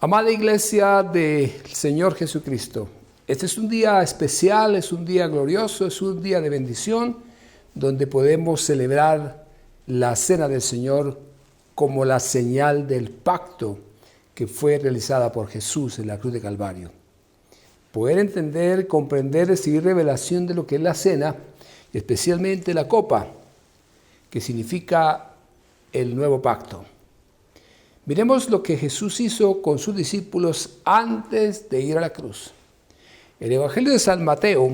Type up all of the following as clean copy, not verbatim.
Amada Iglesia del Señor Jesucristo, este es un día especial, es un día glorioso, es un día de bendición, donde podemos celebrar la Cena del Señor como la señal del pacto que fue realizada por Jesús en la cruz de Calvario. Poder entender, comprender, recibir revelación de lo que es la cena, especialmente la copa, que significa el nuevo pacto. Miremos lo que Jesús hizo con sus discípulos antes de ir a la cruz. El Evangelio de San Mateo,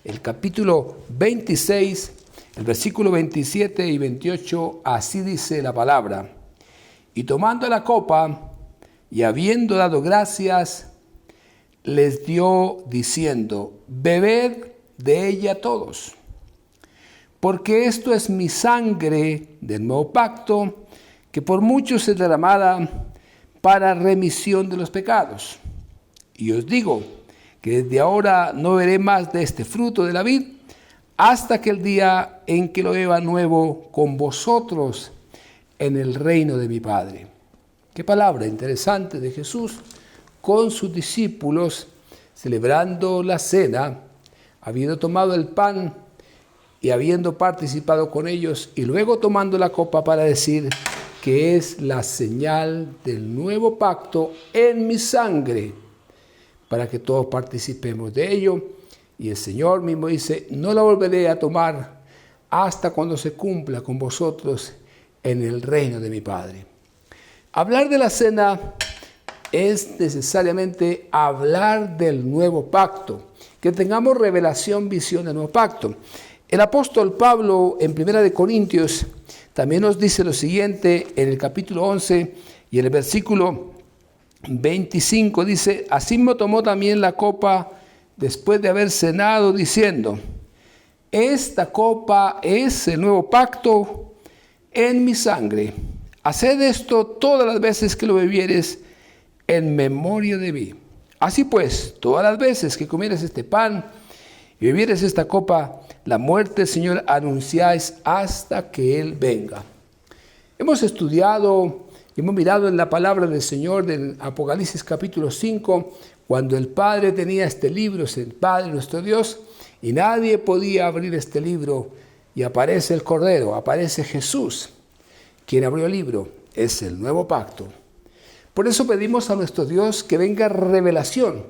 el capítulo 26, el versículo 27 y 28, así dice la palabra. Y tomando la copa, y habiendo dado gracias, les dio diciendo, bebed de ella todos, porque esto es mi sangre del nuevo pacto, que por muchos es derramada para remisión de los pecados. Y os digo que desde ahora no veré más de este fruto de la vid, hasta aquel día en que lo beba nuevo con vosotros en el reino de mi Padre. Qué palabra interesante de Jesús con sus discípulos, celebrando la cena, habiendo tomado el pan y habiendo participado con ellos, y luego tomando la copa para decir que es la señal del nuevo pacto en mi sangre, para que todos participemos de ello. Y el Señor mismo dice, no la volveré a tomar hasta cuando se cumpla con vosotros en el reino de mi Padre. Hablar de la cena es necesariamente hablar del nuevo pacto, que tengamos revelación, visión del nuevo pacto. El apóstol Pablo en 1 Corintios también nos dice lo siguiente en el capítulo 11 y en el versículo 25, dice, asimismo tomó también la copa después de haber cenado, diciendo, esta copa es el nuevo pacto en mi sangre. Haced esto todas las veces que lo bebieres en memoria de mí. Así pues, todas las veces que comieres este pan y bebieres esta copa, la muerte del Señor anunciáis hasta que Él venga. Hemos estudiado y hemos mirado en la palabra del Señor en Apocalipsis capítulo 5, cuando el Padre tenía este libro, es el Padre nuestro Dios, y nadie podía abrir este libro, y aparece el Cordero, aparece Jesús, quien abrió el libro, es el nuevo pacto. Por eso pedimos a nuestro Dios que venga revelación,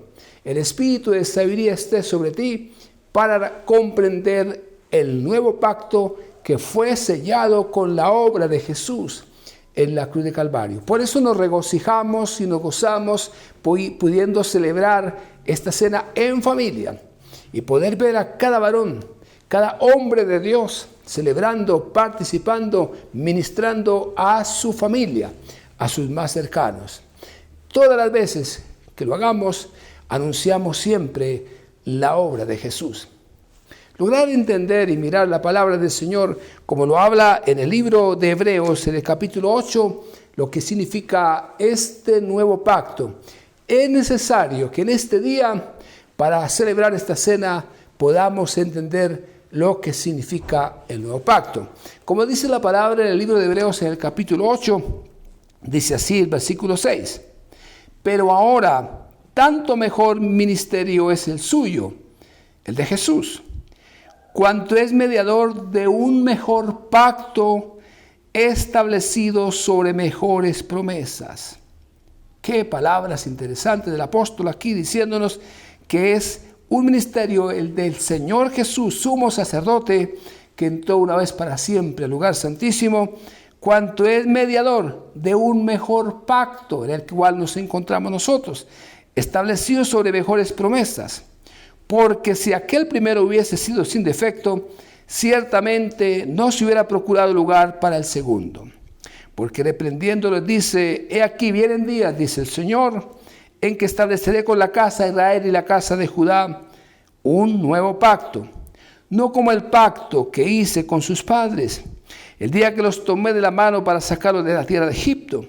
el Espíritu de sabiduría esté sobre ti, para comprender el nuevo pacto que fue sellado con la obra de Jesús en la cruz de Calvario. Por eso nos regocijamos y nos gozamos pudiendo celebrar esta cena en familia y poder ver a cada varón, cada hombre de Dios celebrando, participando, ministrando a su familia, a sus más cercanos. Todas las veces que lo hagamos, anunciamos siempre la obra de Jesús. Lograr entender y mirar la palabra del Señor, como lo habla en el libro de Hebreos, en el capítulo 8, lo que significa este nuevo pacto. Es necesario que en este día, para celebrar esta cena, podamos entender lo que significa el nuevo pacto. Como dice la palabra en el libro de Hebreos, en el capítulo 8, dice así el versículo 6. Pero ahora, tanto mejor ministerio es el suyo, el de Jesús, cuanto es mediador de un mejor pacto establecido sobre mejores promesas. Qué palabras interesantes del apóstol aquí diciéndonos que es un ministerio, el del Señor Jesús, sumo sacerdote, que entró una vez para siempre al lugar santísimo, cuanto es mediador de un mejor pacto en el cual nos encontramos nosotros, establecido sobre mejores promesas. Porque si aquel primero hubiese sido sin defecto, ciertamente no se hubiera procurado lugar para el segundo. Porque reprendiéndolo dice, he aquí vienen días, dice el Señor, en que estableceré con la casa de Israel y la casa de Judá un nuevo pacto, no como el pacto que hice con sus padres, el día que los tomé de la mano para sacarlos de la tierra de Egipto,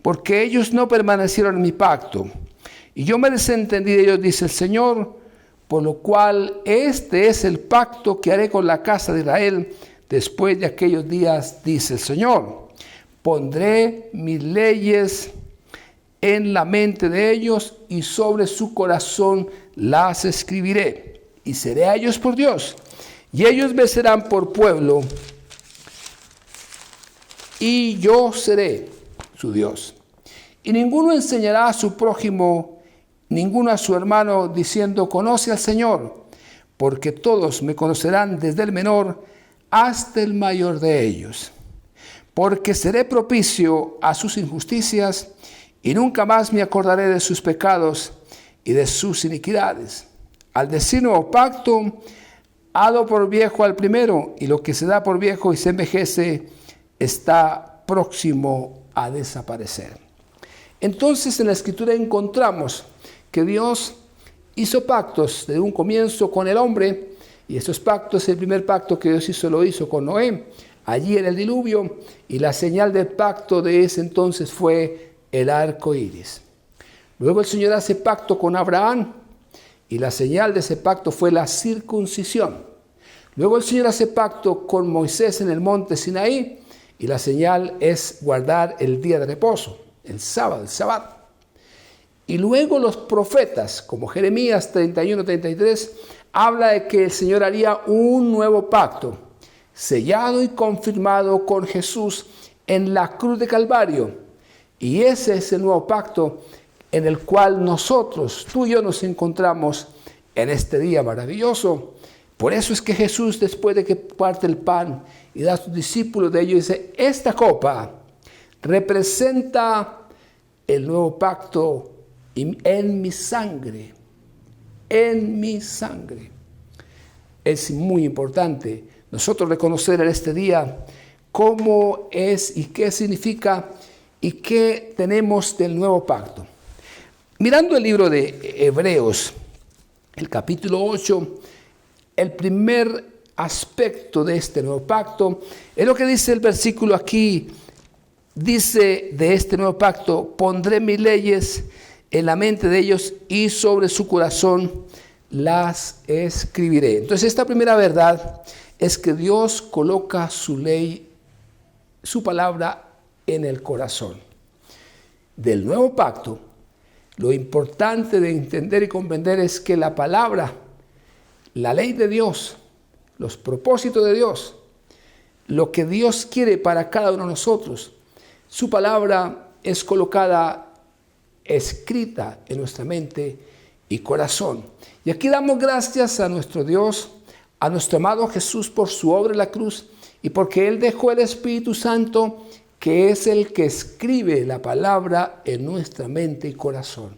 porque ellos no permanecieron en mi pacto, y yo me desentendí de ellos, dice el Señor, por lo cual este es el pacto que haré con la casa de Israel después de aquellos días, dice el Señor. Pondré mis leyes en la mente de ellos y sobre su corazón las escribiré. Y seré a ellos por Dios, y ellos me serán por pueblo, y yo seré su Dios. Y ninguno enseñará a su prójimo, ninguno a su hermano, diciendo, conoce al Señor, porque todos me conocerán desde el menor hasta el mayor de ellos. Porque seré propicio a sus injusticias, y nunca más me acordaré de sus pecados y de sus iniquidades. Al decir nuevo pacto, ha dado por viejo al primero, y lo que se da por viejo y se envejece está próximo a desaparecer. Entonces en la Escritura encontramos que Dios hizo pactos desde un comienzo con el hombre, y estos pactos, el primer pacto que Dios hizo, lo hizo con Noé, allí en el diluvio, y la señal del pacto de ese entonces fue el arco iris. Luego el Señor hace pacto con Abraham, y la señal de ese pacto fue la circuncisión. Luego el Señor hace pacto con Moisés en el monte Sinaí, y la señal es guardar el día de reposo, el sábado, el Sabbat. Y luego los profetas, como Jeremías 31-33, habla de que el Señor haría un nuevo pacto, sellado y confirmado con Jesús en la cruz de Calvario. Y ese es el nuevo pacto en el cual nosotros, tú y yo, nos encontramos en este día maravilloso. Por eso es que Jesús, después de que parte el pan y da a sus discípulos de ellos, dice, esta copa representa el nuevo pacto en mi sangre, en mi sangre. Es muy importante nosotros reconocer en este día cómo es y qué significa y qué tenemos del nuevo pacto. Mirando el libro de Hebreos, el capítulo 8, el primer aspecto de este nuevo pacto es lo que dice el versículo aquí. Dice de este nuevo pacto, pondré mis leyes en la mente de ellos y sobre su corazón las escribiré. Entonces esta primera verdad es que Dios coloca su ley, su palabra en el corazón. Del nuevo pacto, lo importante de entender y comprender es que la palabra, la ley de Dios, los propósitos de Dios, lo que Dios quiere para cada uno de nosotros, su palabra es colocada, escrita en nuestra mente y corazón. Y aquí damos gracias a nuestro Dios, a nuestro amado Jesús por su obra en la cruz y porque Él dejó el Espíritu Santo, que es el que escribe la palabra en nuestra mente y corazón.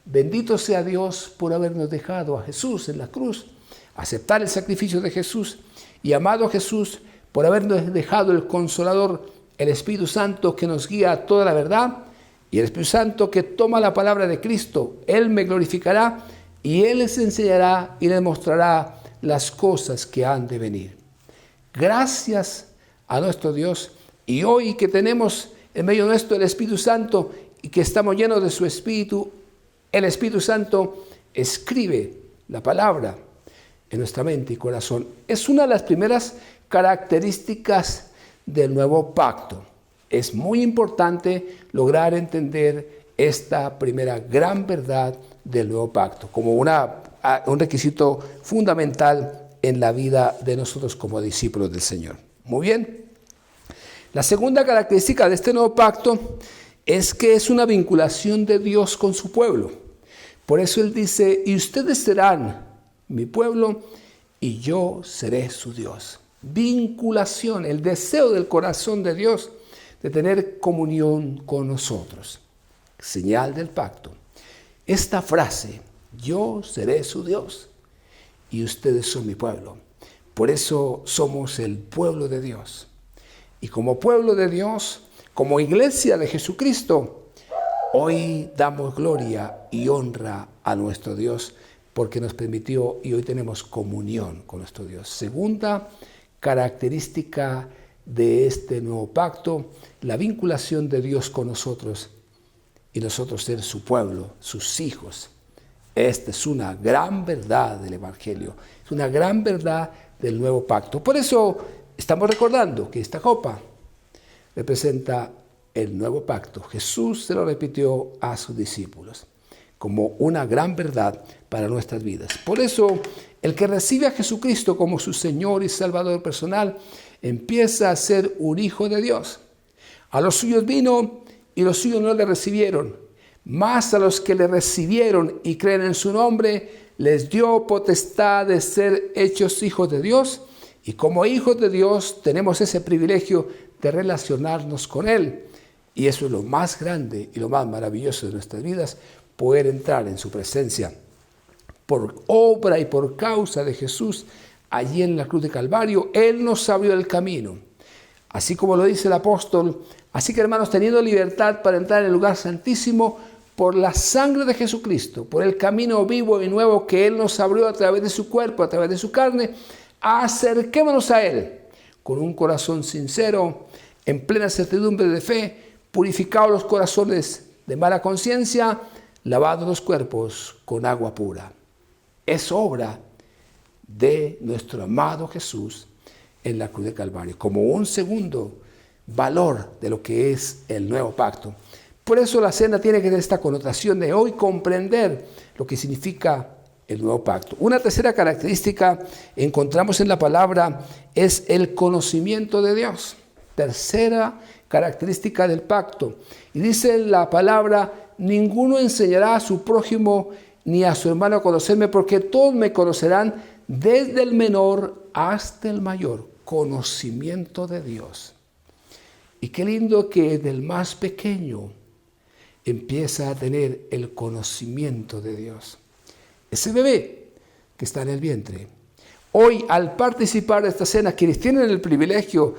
Bendito sea Dios por habernos dejado a Jesús en la cruz, aceptar el sacrificio de Jesús, y amado Jesús por habernos dejado el Consolador, el Espíritu Santo que nos guía a toda la verdad, y el Espíritu Santo que toma la palabra de Cristo. Él me glorificará y Él les enseñará y les mostrará las cosas que han de venir. Gracias a nuestro Dios. Y hoy que tenemos en medio nuestro el Espíritu Santo y que estamos llenos de su Espíritu, el Espíritu Santo escribe la palabra en nuestra mente y corazón. Es una de las primeras características del nuevo pacto. Es muy importante lograr entender esta primera gran verdad del nuevo pacto como un requisito fundamental en la vida de nosotros como discípulos del Señor. Muy bien. La segunda característica de este nuevo pacto es que es una vinculación de Dios con su pueblo. Por eso Él dice, y ustedes serán mi pueblo y yo seré su Dios. Vinculación, el deseo del corazón de Dios de tener comunión con nosotros. Señal del pacto. Esta frase, yo seré su Dios y ustedes son mi pueblo. Por eso somos el pueblo de Dios. Y como pueblo de Dios, como iglesia de Jesucristo, hoy damos gloria y honra a nuestro Dios porque nos permitió y hoy tenemos comunión con nuestro Dios. Segunda característica de este nuevo pacto, la vinculación de Dios con nosotros y nosotros ser su pueblo, sus hijos. Esta es una gran verdad del Evangelio, es una gran verdad del nuevo pacto. Por eso estamos recordando que esta copa representa el nuevo pacto. Jesús se lo repitió a sus discípulos como una gran verdad para nuestras vidas. Por eso, el que recibe a Jesucristo como su Señor y Salvador personal, empieza a ser un hijo de Dios. A los suyos vino y los suyos no le recibieron. Mas a los que le recibieron y creen en su nombre, les dio potestad de ser hechos hijos de Dios. Y como hijos de Dios tenemos ese privilegio de relacionarnos con Él. Y eso es lo más grande y lo más maravilloso de nuestras vidas, poder entrar en su presencia. Por obra y por causa de Jesús, allí en la cruz de Calvario, Él nos abrió el camino. Así como lo dice el apóstol, así que hermanos, teniendo libertad para entrar en el lugar santísimo, por la sangre de Jesucristo, por el camino vivo y nuevo que Él nos abrió a través de su cuerpo, a través de su carne, acerquémonos a Él con un corazón sincero, en plena certidumbre de fe, purificados los corazones de mala conciencia, lavados los cuerpos con agua pura. Es obra de nuestro amado Jesús en la cruz de Calvario, como un segundo valor de lo que es el nuevo pacto. Por eso la cena tiene que tener esta connotación de hoy comprender lo que significa el nuevo pacto. Una tercera característica encontramos en la palabra es el conocimiento de Dios. Tercera característica del pacto. Y dice la palabra, ninguno enseñará a su prójimo ni a su hermano a conocerme, porque todos me conocerán desde el menor hasta el mayor. Conocimiento de Dios. Y qué lindo que del más pequeño empieza a tener el conocimiento de Dios. Ese bebé que está en el vientre. Hoy, al participar de esta cena, quienes tienen el privilegio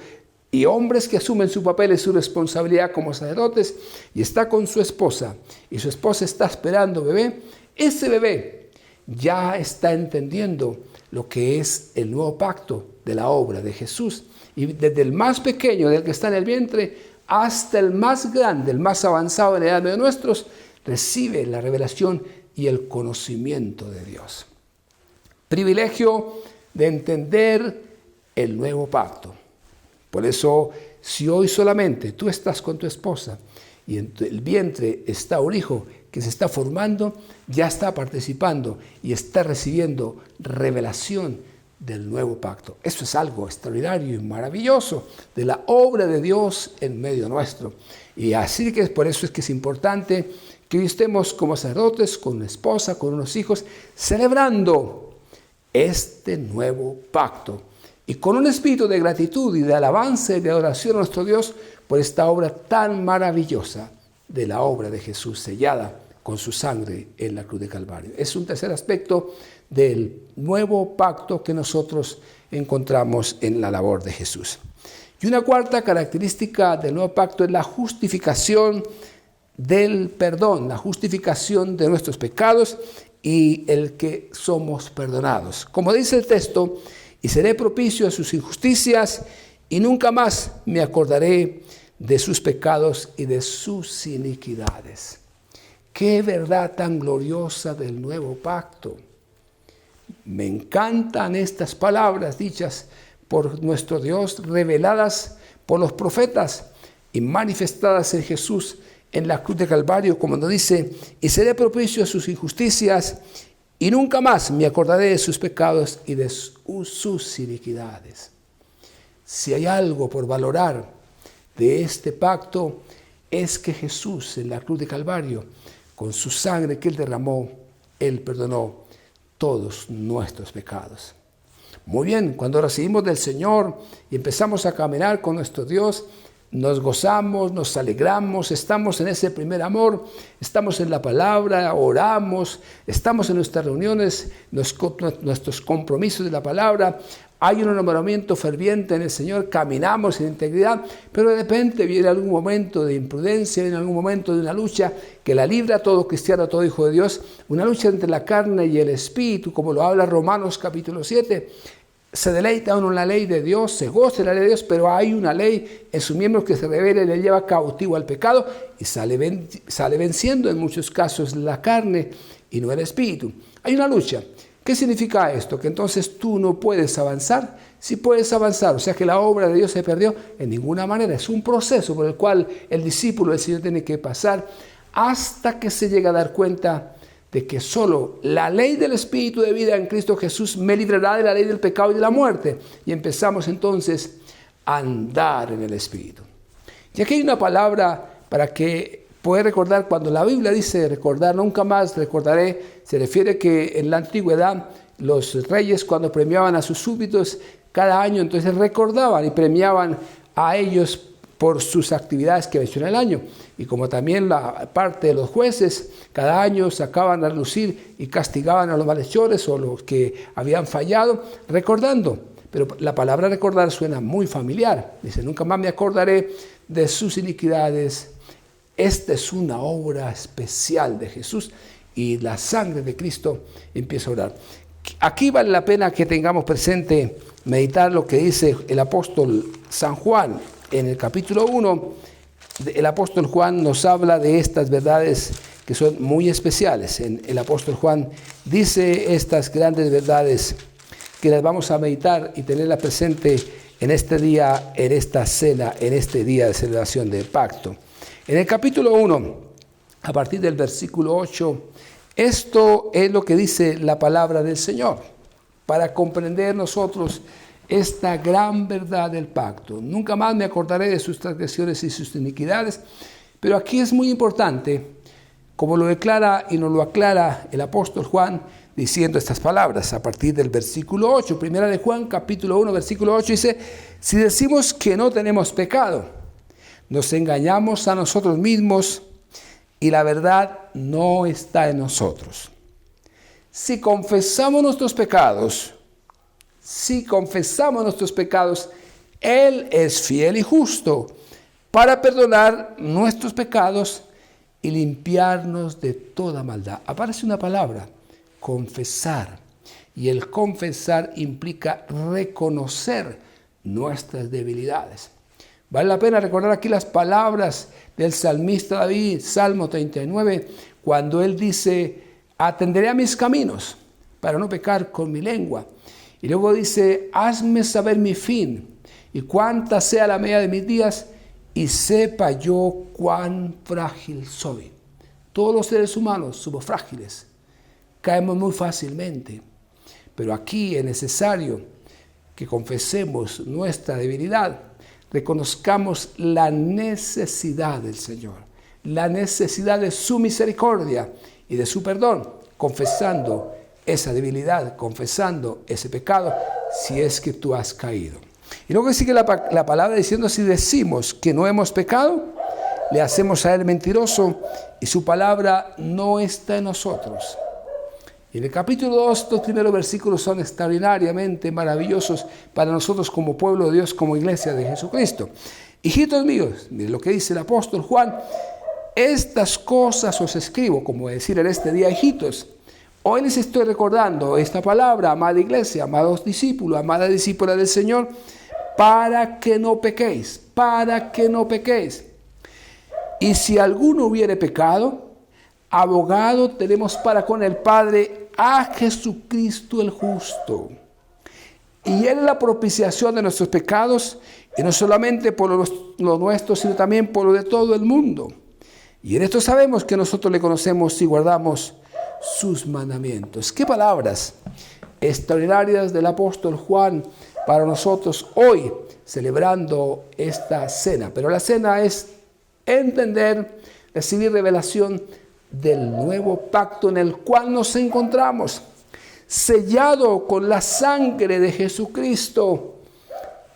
y hombres que asumen su papel y su responsabilidad como sacerdotes, y está con su esposa, y su esposa está esperando bebé, ese bebé ya está entendiendo lo que es el nuevo pacto de la obra de Jesús. Y desde el más pequeño, del que está en el vientre, hasta el más grande, el más avanzado en la edad de nuestros, recibe la revelación y el conocimiento de Dios. Privilegio de entender el nuevo pacto. Por eso, si hoy solamente tú estás con tu esposa y en el vientre está un hijo que se está formando, ya está participando y está recibiendo revelación del nuevo pacto. Eso es algo extraordinario y maravilloso de la obra de Dios en medio nuestro. Y así que por eso es que es importante que hoy estemos como sacerdotes, con una esposa, con unos hijos, celebrando este nuevo pacto. Y con un espíritu de gratitud y de alabanza y de adoración a nuestro Dios por esta obra tan maravillosa de la obra de Jesús sellada con su sangre en la cruz de Calvario. Es un tercer aspecto del nuevo pacto que nosotros encontramos en la labor de Jesús. Y una cuarta característica del nuevo pacto es la justificación del perdón, la justificación de nuestros pecados y el que somos perdonados. Como dice el texto, y seré propicio a sus injusticias y nunca más me acordaré de sus pecados y de sus iniquidades. Qué verdad tan gloriosa del nuevo pacto. Me encantan estas palabras dichas por nuestro Dios, reveladas por los profetas y manifestadas en Jesús en la cruz de Calvario, como nos dice, y seré propicio a sus injusticias y nunca más me acordaré de sus pecados y de sus iniquidades. Si hay algo por valorar de este pacto, es que Jesús en la cruz de Calvario, con su sangre que Él derramó, Él perdonó todos nuestros pecados. Muy bien, cuando recibimos del Señor y empezamos a caminar con nuestro Dios, nos gozamos, nos alegramos, estamos en ese primer amor, estamos en la palabra, oramos, estamos en nuestras reuniones, nuestros compromisos de la palabra, hay un enamoramiento ferviente en el Señor, caminamos en integridad, pero de repente viene algún momento de imprudencia, viene algún momento de una lucha que la libra a todo cristiano, a todo hijo de Dios, una lucha entre la carne y el espíritu, como lo habla Romanos capítulo 7, se deleita uno en la ley de Dios, se goza en la ley de Dios, pero hay una ley en sus miembros que se revela y le lleva cautivo al pecado y sale venciendo en muchos casos la carne y no el espíritu. Hay una lucha. ¿Qué significa esto? Que entonces tú no puedes avanzar. Sí puedes avanzar, o sea que la obra de Dios se perdió en ninguna manera. Es un proceso por el cual el discípulo del Señor tiene que pasar hasta que se llega a dar cuenta de que solo la ley del Espíritu de vida en Cristo Jesús me librará de la ley del pecado y de la muerte. Y empezamos entonces a andar en el Espíritu. Y aquí hay una palabra para que puedas recordar. Cuando la Biblia dice recordar, nunca más recordaré, se refiere que en la antigüedad los reyes, cuando premiaban a sus súbditos cada año, entonces recordaban y premiaban a ellos por sus actividades que venció en el año. Y como también la parte de los jueces, cada año sacaban a lucir y castigaban a los malhechores o los que habían fallado, recordando. Pero la palabra recordar suena muy familiar. Dice, nunca más me acordaré de sus iniquidades. Esta es una obra especial de Jesús y la sangre de Cristo empieza a orar. Aquí vale la pena que tengamos presente, meditar lo que dice el apóstol San Juan. En el capítulo 1, el apóstol Juan nos habla de estas verdades que son muy especiales. El apóstol Juan dice estas grandes verdades que las vamos a meditar y tenerlas presente en este día, en esta cena, en este día de celebración del pacto. En el capítulo 1, a partir del versículo 8, esto es lo que dice la palabra del Señor, para comprender nosotros esta gran verdad del pacto. Nunca más me acordaré de sus transgresiones y sus iniquidades, pero aquí es muy importante, como lo declara y nos lo aclara el apóstol Juan, diciendo estas palabras a partir del versículo 8. Primera de Juan, capítulo 1, versículo 8, dice, si decimos que no tenemos pecado, nos engañamos a nosotros mismos y la verdad no está en nosotros. Si confesamos nuestros pecados, Él es fiel y justo para perdonar nuestros pecados y limpiarnos de toda maldad. Aparece una palabra, confesar. Y el confesar implica reconocer nuestras debilidades. Vale la pena recordar aquí las palabras del salmista David, Salmo 39, cuando él dice, atenderé a mis caminos para no pecar con mi lengua. Y luego dice, hazme saber mi fin y cuánta sea la medida de mis días y sepa yo cuán frágil soy. Todos los seres humanos somos frágiles, caemos muy fácilmente, pero aquí es necesario que confesemos nuestra debilidad, reconozcamos la necesidad del Señor, la necesidad de su misericordia y de su perdón, confesando esa debilidad, confesando ese pecado, si es que tú has caído. Y luego sigue la palabra diciendo, si decimos que no hemos pecado, le hacemos a él mentiroso y su palabra no está en nosotros. Y en el capítulo 2, los primeros versículos son extraordinariamente maravillosos para nosotros como pueblo de Dios, como iglesia de Jesucristo. Hijitos míos, miren lo que dice el apóstol Juan, estas cosas os escribo, como decir en este día, hijitos. Hoy les estoy recordando esta palabra, amada iglesia, amados discípulos, amada discípula del Señor, para que no pequéis, para que no pequéis. Y si alguno hubiere pecado, abogado tenemos para con el Padre a Jesucristo el justo. Y Él es la propiciación de nuestros pecados, y no solamente por los nuestros, sino también por lo de todo el mundo. Y en esto sabemos que nosotros le conocemos y guardamos sus mandamientos. Qué palabras extraordinarias del apóstol Juan para nosotros hoy, celebrando esta cena. Pero la cena es entender, recibir revelación del nuevo pacto en el cual nos encontramos, sellado con la sangre de Jesucristo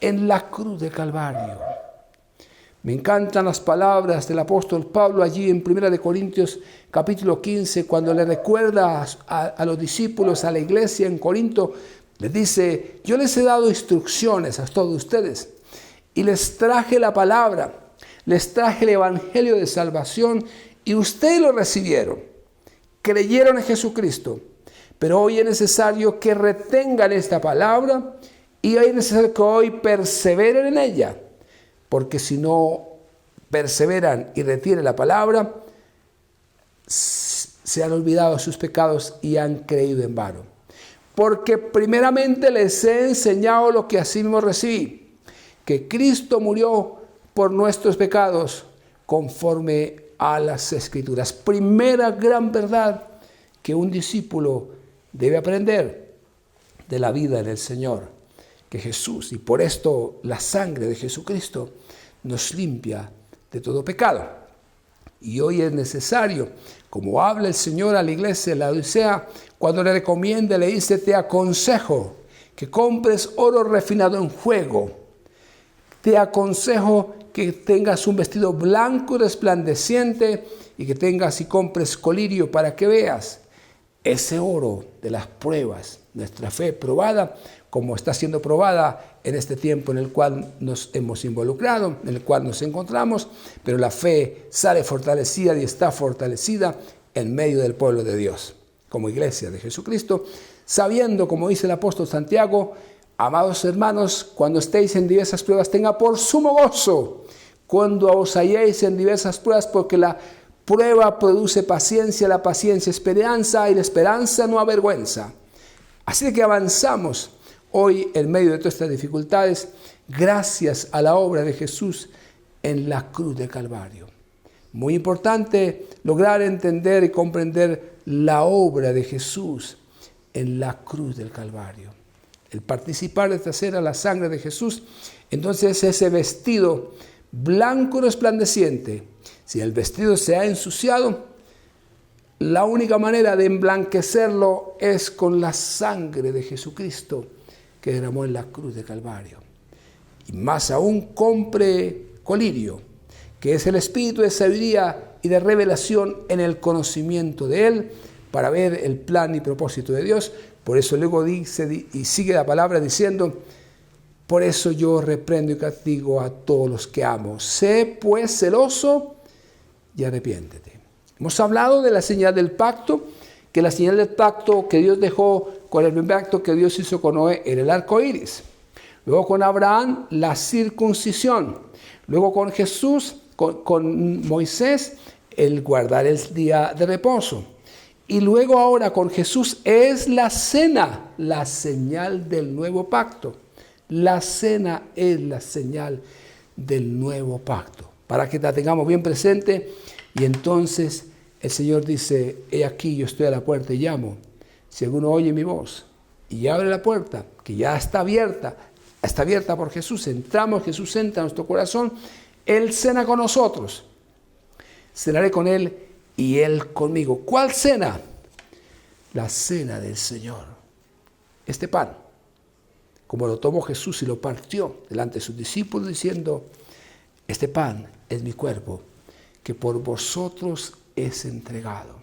en la cruz de Calvario. Me encantan las palabras del apóstol Pablo allí en 1 Corintios capítulo 15, cuando le recuerda a los discípulos, a la iglesia en Corinto, les dice, yo les he dado instrucciones a todos ustedes y les traje la palabra, les traje el evangelio de salvación y ustedes lo recibieron, creyeron en Jesucristo, pero hoy es necesario que retengan esta palabra y hoy es necesario que hoy perseveren en ella, porque si no perseveran y retienen la palabra, se han olvidado de sus pecados y han creído en vano. porque primeramente les he enseñado lo que asimismo recibí, que Cristo murió por nuestros pecados conforme a las Escrituras. Primera gran verdad que un discípulo debe aprender de la vida del Señor, que Jesús, y por esto la sangre de Jesucristo nos limpia de todo pecado. Y hoy es necesario, como habla el Señor a la iglesia de la Odisea, cuando le recomienda, le dice: te aconsejo que compres oro refinado en fuego. Te aconsejo que tengas un vestido blanco resplandeciente y que tengas y compres colirio para que veas ese oro de las pruebas, nuestra fe probada, como está siendo probada en este tiempo en el cual nos hemos involucrado, en el cual nos encontramos, pero la fe sale fortalecida y está fortalecida en medio del pueblo de Dios, como iglesia de Jesucristo, sabiendo, como dice el apóstol Santiago: amados hermanos, cuando estéis en diversas pruebas, tenga por sumo gozo cuando os halléis en diversas pruebas, porque la prueba produce paciencia, la paciencia esperanza, y la esperanza no avergüenza. Así que avanzamos hoy en medio de todas estas dificultades, gracias a la obra de Jesús en la cruz de Calvario. Muy importante lograr entender y comprender la obra de Jesús en la cruz del Calvario. El participar de esta cena, la sangre de Jesús, entonces ese vestido blanco resplandeciente, si el vestido se ha ensuciado, la única manera de emblanquecerlo es con la sangre de Jesucristo que derramó en la cruz de Calvario. Y más aún, compre colirio, que es el espíritu de sabiduría y de revelación en el conocimiento de Él, para ver el plan y propósito de Dios. Por eso luego dice, y sigue la palabra diciendo: por eso yo reprendo y castigo a todos los que amo. Sé pues celoso y arrepiéntete. Hemos hablado de la señal del pacto, que la señal del pacto que Dios dejó con el primer pacto que Dios hizo con Noé era el arco iris. Luego con Abraham, la circuncisión. Luego con Jesús, con Moisés, el guardar el día de reposo. Y luego ahora con Jesús es la cena, la señal del nuevo pacto. La cena es la señal del nuevo pacto, para que la tengamos bien presente. Y entonces el Señor dice: he aquí, yo estoy a la puerta y llamo. Si alguno oye mi voz y abre la puerta, que ya está abierta por Jesús, entramos, Jesús entra a nuestro corazón, Él cena con nosotros. Cenaré con Él y Él conmigo. ¿Cuál cena? La cena del Señor. Este pan, como lo tomó Jesús y lo partió delante de sus discípulos, diciendo: este pan es mi cuerpo, que por vosotros es entregado.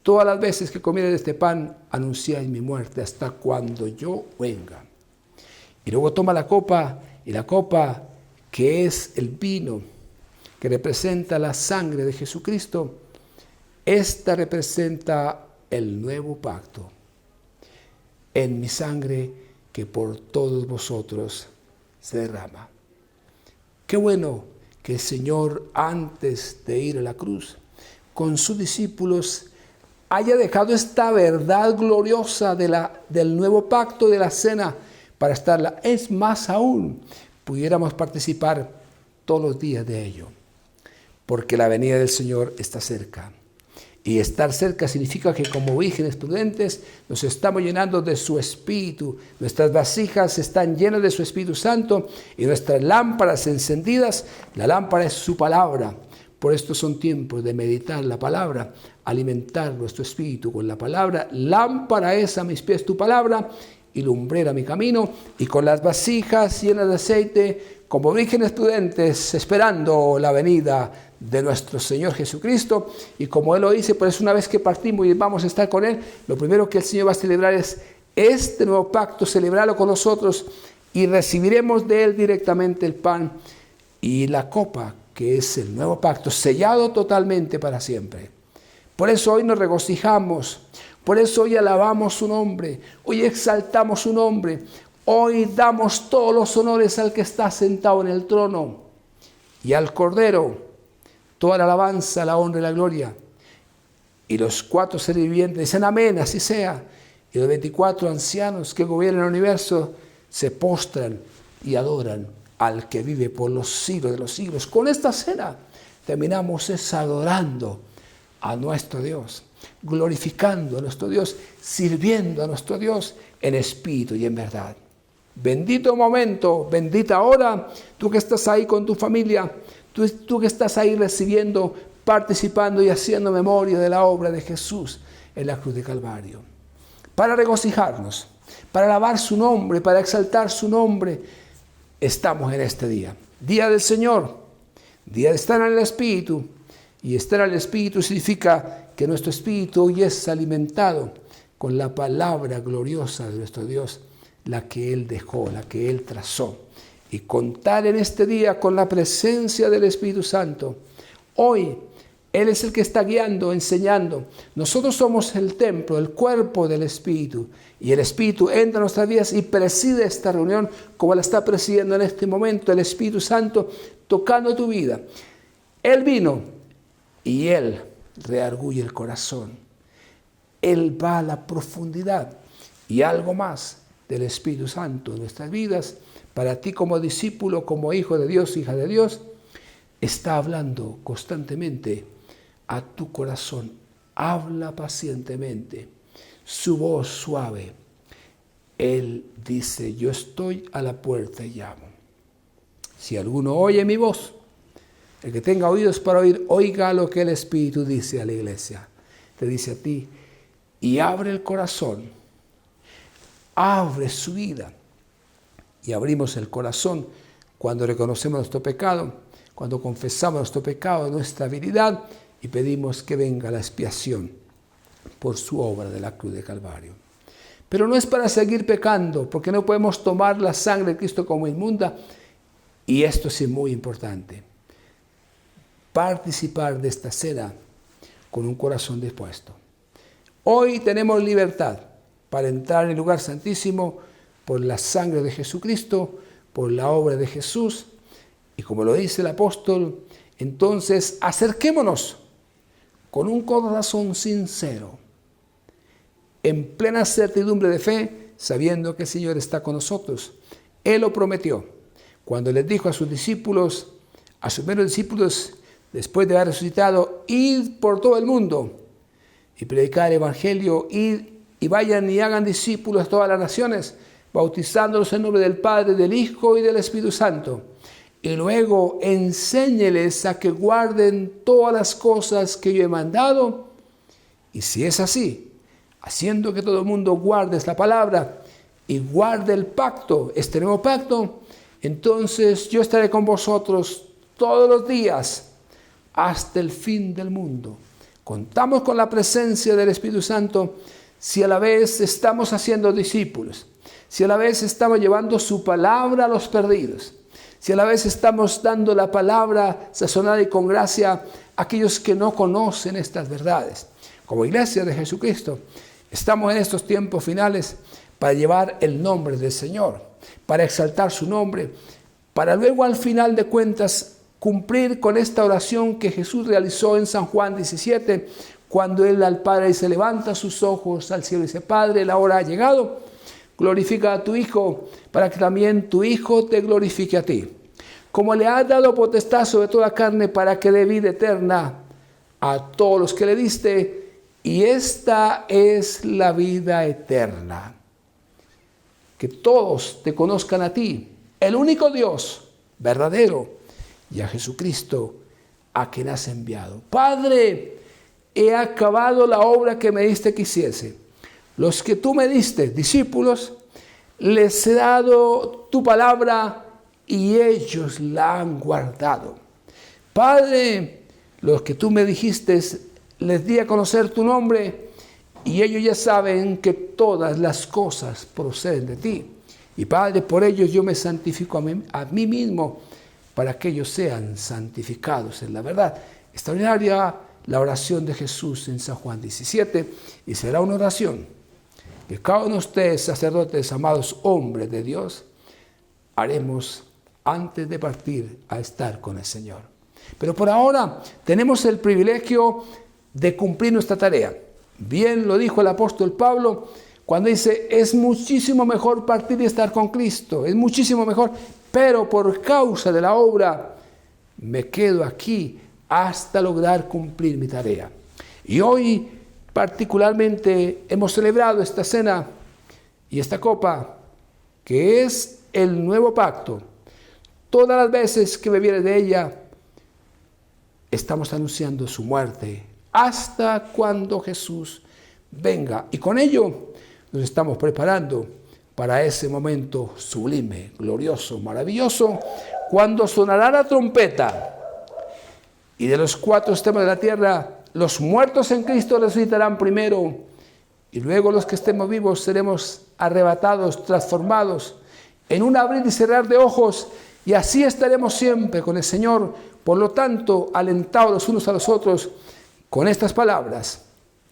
Todas las veces que comiereis este pan, anunciáis mi muerte hasta cuando yo venga. Y luego toma la copa, y la copa, que es el vino, que representa la sangre de Jesucristo, esta representa el nuevo pacto. En mi sangre, que por todos vosotros se derrama. Qué bueno que el Señor, antes de ir a la cruz, con sus discípulos, haya dejado esta verdad gloriosa del nuevo pacto, de la cena, para estarla. Es más aún, pudiéramos participar todos los días de ello, porque la venida del Señor está cerca. Y estar cerca significa que como vírgenes prudentes nos estamos llenando de su Espíritu. Nuestras vasijas están llenas de su Espíritu Santo y nuestras lámparas encendidas. La lámpara es su palabra. Por esto son tiempos de meditar la palabra, alimentar nuestro espíritu con la palabra. Lámpara es a mis pies tu palabra y lumbrera mi camino. Y con las vasijas llenas de aceite, como vírgenes prudentes, esperando la venida de nuestro Señor Jesucristo. Y como Él lo dice, pues una vez que partimos y vamos a estar con Él, lo primero que el Señor va a celebrar es este nuevo pacto, celebrarlo con nosotros, y recibiremos de Él directamente el pan y la copa, que es el nuevo pacto, sellado totalmente para siempre. Por eso hoy nos regocijamos, por eso hoy alabamos su nombre, hoy exaltamos su nombre, hoy damos todos los honores al que está sentado en el trono y al Cordero, toda la alabanza, la honra y la gloria. Y los cuatro seres vivientes dicen amén, así sea. Y los 24 ancianos que gobiernan el universo se postran y adoran al que vive por los siglos de los siglos. Con esta cena terminamos adorando a nuestro Dios, glorificando a nuestro Dios, sirviendo a nuestro Dios en espíritu y en verdad. Bendito momento, bendita hora, tú que estás ahí con tu familia, tú que estás ahí recibiendo, participando y haciendo memoria de la obra de Jesús en la cruz de Calvario. Para regocijarnos, para alabar su nombre, para exaltar su nombre, estamos en este día. Día del Señor, día de estar en el Espíritu. Y estar en el Espíritu significa que nuestro espíritu hoy es alimentado con la palabra gloriosa de nuestro Dios, la que Él dejó, la que Él trazó. Y contar en este día con la presencia del Espíritu Santo. Hoy Él es el que está guiando, enseñando. Nosotros somos el templo, el cuerpo del Espíritu. Y el Espíritu entra en nuestras vidas y preside esta reunión como la está presidiendo en este momento el Espíritu Santo, tocando tu vida. Él vino y Él redarguye el corazón. Él va a la profundidad y algo más del Espíritu Santo en nuestras vidas. Para ti como discípulo, como hijo de Dios, hija de Dios, está hablando constantemente a tu corazón. Habla pacientemente, su voz suave. Él dice, yo estoy a la puerta y llamo. Si alguno oye mi voz, el que tenga oídos para oír, oiga lo que el Espíritu dice a la iglesia. Te dice a ti, y abre el corazón, abre su vida. Y abrimos el corazón cuando reconocemos nuestro pecado, cuando confesamos nuestro pecado, nuestra habilidad, y pedimos que venga la expiación por su obra de la cruz de Calvario. Pero no es para seguir pecando, porque no podemos tomar la sangre de Cristo como inmunda, y esto sí es muy importante. Participar de esta cena con un corazón dispuesto. Hoy tenemos libertad para entrar en el lugar santísimo por la sangre de Jesucristo, por la obra de Jesús, y como lo dice el apóstol, entonces acerquémonos con un corazón sincero, en plena certidumbre de fe, sabiendo que el Señor está con nosotros. Él lo prometió cuando les dijo a sus discípulos, a sus primeros discípulos, después de haber resucitado, id por todo el mundo y predicar el Evangelio, id y vayan y hagan discípulos a todas las naciones, bautizándolos en nombre del Padre, del Hijo y del Espíritu Santo. Y luego enséñeles a que guarden todas las cosas que yo he mandado. Y si es así, haciendo que todo el mundo guarde esta palabra y guarde el pacto, este nuevo pacto, entonces yo estaré con vosotros todos los días hasta el fin del mundo. Contamos con la presencia del Espíritu Santo si a la vez estamos haciendo discípulos, si a la vez estamos llevando su palabra a los perdidos, si a la vez estamos dando la palabra sazonada y con gracia a aquellos que no conocen estas verdades. Como iglesia de Jesucristo, estamos en estos tiempos finales para llevar el nombre del Señor, para exaltar su nombre, para luego al final de cuentas cumplir con esta oración que Jesús realizó en San Juan 17, cuando Él al Padre se levanta sus ojos al cielo y dice, Padre, la hora ha llegado, glorifica a tu Hijo, para que también tu Hijo te glorifique a ti. Como le has dado potestad sobre toda carne para que dé vida eterna a todos los que le diste, y esta es la vida eterna. Que todos te conozcan a ti, el único Dios verdadero, y a Jesucristo, a quien has enviado. Padre, he acabado la obra que me diste que hiciese. Los que tú me diste, discípulos, les he dado tu palabra y ellos la han guardado. Padre, los que tú me dijiste, les di a conocer tu nombre y ellos ya saben que todas las cosas proceden de ti. Y Padre, por ellos yo me santifico a mí mismo, para que ellos sean santificados en la verdad. Extraordinaria la oración de Jesús en San Juan 17, y será una oración que cada uno de ustedes, sacerdotes, amados hombres de Dios, haremos antes de partir a estar con el Señor. Pero por ahora tenemos el privilegio de cumplir nuestra tarea. Bien lo dijo el apóstol Pablo cuando dice, es muchísimo mejor partir y estar con Cristo, es muchísimo mejor, pero por causa de la obra me quedo aquí hasta lograr cumplir mi tarea. Y hoy particularmente hemos celebrado esta cena y esta copa, que es el nuevo pacto. Todas las veces que bebiere de ella, estamos anunciando su muerte hasta cuando Jesús venga. Y con ello nos estamos preparando para ese momento sublime, glorioso, maravilloso, cuando sonará la trompeta y de los cuatro extremos de la tierra, los muertos en Cristo resucitarán primero y luego los que estemos vivos seremos arrebatados, transformados en un abrir y cerrar de ojos, y así estaremos siempre con el Señor. Por lo tanto, alentados los unos a los otros con estas palabras.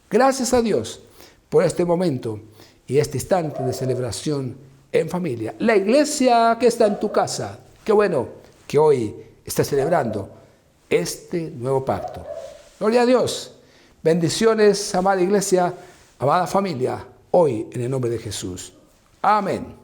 Gracias a Dios por este momento y este instante de celebración en familia. La iglesia que está en tu casa, qué bueno que hoy está celebrando este nuevo pacto. Gloria a Dios. Bendiciones, amada iglesia, amada familia, hoy en el nombre de Jesús. Amén.